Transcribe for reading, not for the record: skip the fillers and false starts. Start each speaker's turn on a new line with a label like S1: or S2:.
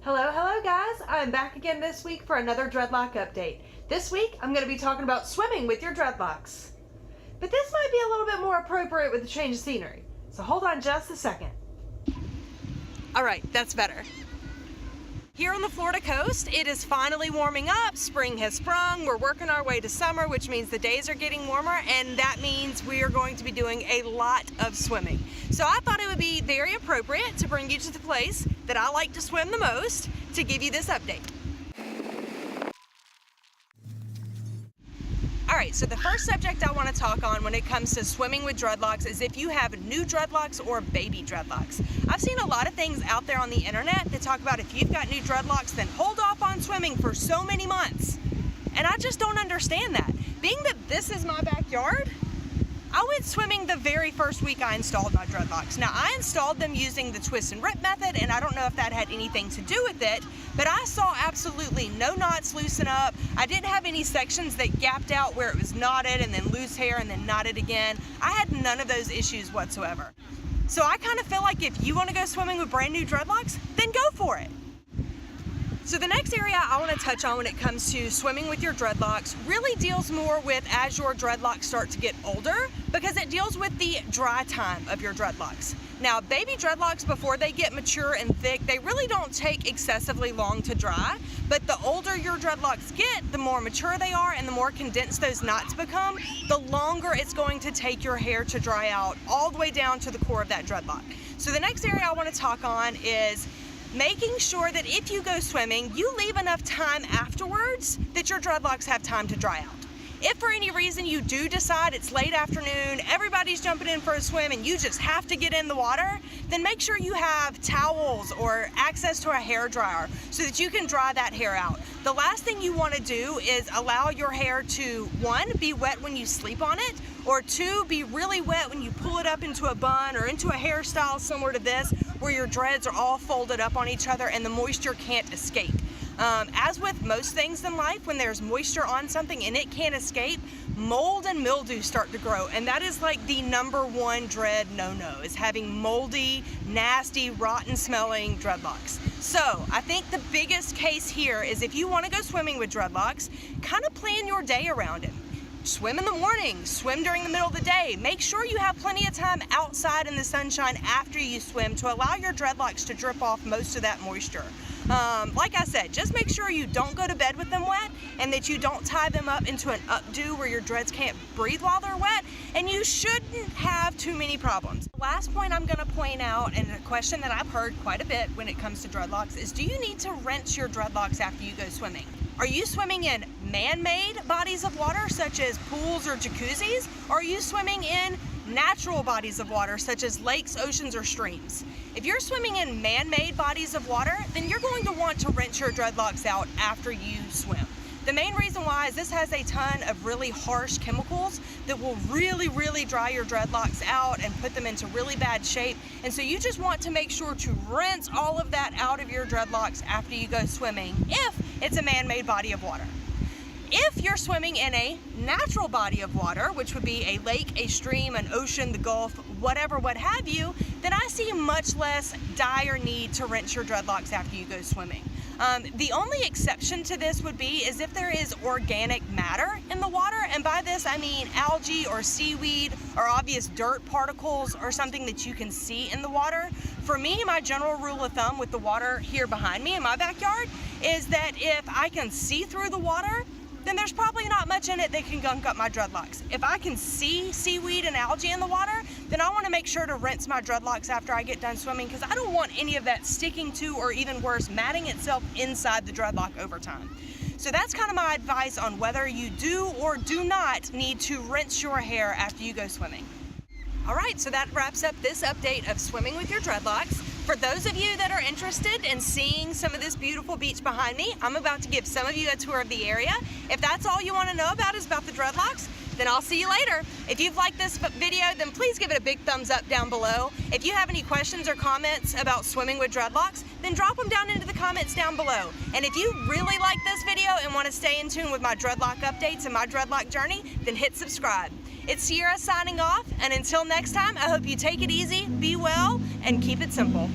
S1: Hello guys, I'm back again this week for another Dreadlock update. This week I'm going to be talking about swimming with your dreadlocks. But this might be a little bit more appropriate with the change of scenery, so hold on just a second. Alright, that's better. Here on the Florida coast, it is finally warming up, spring has sprung, we're working our way to summer, which means the days are getting warmer, and that means we are going to be doing a lot of swimming. So I thought it would be very appropriate to bring you to the place that I like to swim the most to give you this update. Alright, so the first subject I want to talk on when it comes to swimming with dreadlocks is if you have new dreadlocks or baby dreadlocks. I've seen a lot of things out there on the internet that talk about if you've got new dreadlocks, then hold off on swimming for so many months. And I just don't understand that. Being that this is my backyard, I went swimming the very first week I installed my dreadlocks. Now, I installed them using the twist and rip method, and I don't know if that had anything to do with it, but I saw absolutely no knots loosen up. I didn't have any sections that gapped out where it was knotted and then loose hair and then knotted again. I had none of those issues whatsoever. So I kind of feel like if you want to go swimming with brand new dreadlocks, then go for it. So the next area I want to touch on when it comes to swimming with your dreadlocks really deals more with as your dreadlocks start to get older, because it deals with the dry time of your dreadlocks. Now, baby dreadlocks, before they get mature and thick, they really don't take excessively long to dry, but the older your dreadlocks get, the more mature they are and the more condensed those knots become, the longer it's going to take your hair to dry out all the way down to the core of that dreadlock. So the next area I want to talk on is making sure that if you go swimming, you leave enough time afterwards that your dreadlocks have time to dry out. If for any reason you do decide it's late afternoon, everybody's jumping in for a swim and you just have to get in the water, then make sure you have towels or access to a hair dryer so that you can dry that hair out. The last thing you want to do is allow your hair to, one, be wet when you sleep on it, or two, be really wet when you pull it up into a bun or into a hairstyle similar to this, where your dreads are all folded up on each other and the moisture can't escape. As with most things in life, when there's moisture on something and it can't escape, mold and mildew start to grow, and that is like the #1 dread no-no, is having moldy, nasty, rotten smelling dreadlocks. So I think the biggest case here is if you want to go swimming with dreadlocks, kind of plan your day around it. Swim in the morning, swim during the middle of the day. Make sure you have plenty of time outside in the sunshine after you swim to allow your dreadlocks to drip off most of that moisture. Like I said, just make sure you don't go to bed with them wet and that you don't tie them up into an updo where your dreads can't breathe while they're wet, and you shouldn't have too many problems. The last point I'm going to point out, and a question that I've heard quite a bit when it comes to dreadlocks, is do you need to rinse your dreadlocks after you go swimming? Are you swimming in man-made bodies of water such as pools or jacuzzis, or are you swimming in natural bodies of water such as lakes, oceans, or streams? If you're swimming in man-made bodies of water, then you're going to want to rinse your dreadlocks out after you swim. The main reason why is this has a ton of really harsh chemicals that will really dry your dreadlocks out and put them into really bad shape. And so you just want to make sure to rinse all of that out of your dreadlocks after you go swimming, if it's a man-made body of water. If you're swimming in a natural body of water, which would be a lake, a stream, an ocean, the Gulf, whatever, what have you, then I see much less dire need to rinse your dreadlocks after you go swimming. The only exception to this would be is if there is organic matter in the water, and by this I mean algae or seaweed or obvious dirt particles or something that you can see in the water. For me, my general rule of thumb with the water here behind me in my backyard is that if I can see through the water, then there's probably not much in it that can gunk up my dreadlocks. If I can see seaweed and algae in the water, then I want to make sure to rinse my dreadlocks after I get done swimming, because I don't want any of that sticking to, or even worse, matting itself inside the dreadlock over time. So that's kind of my advice on whether you do or do not need to rinse your hair after you go swimming. Alright, so that wraps up this update of swimming with your dreadlocks. For those of you that are interested in seeing some of this beautiful beach behind me, I'm about to give some of you a tour of the area. If that's all you want to know about is about the dreadlocks, then I'll see you later. If you've liked this video, then please give it a big thumbs up down below. If you have any questions or comments about swimming with dreadlocks, then drop them down into the comments down below. And if you really like this video and want to stay in tune with my dreadlock updates and my dreadlock journey, then hit subscribe. It's Sierra signing off, and until next time, I hope you take it easy, be well, and keep it simple.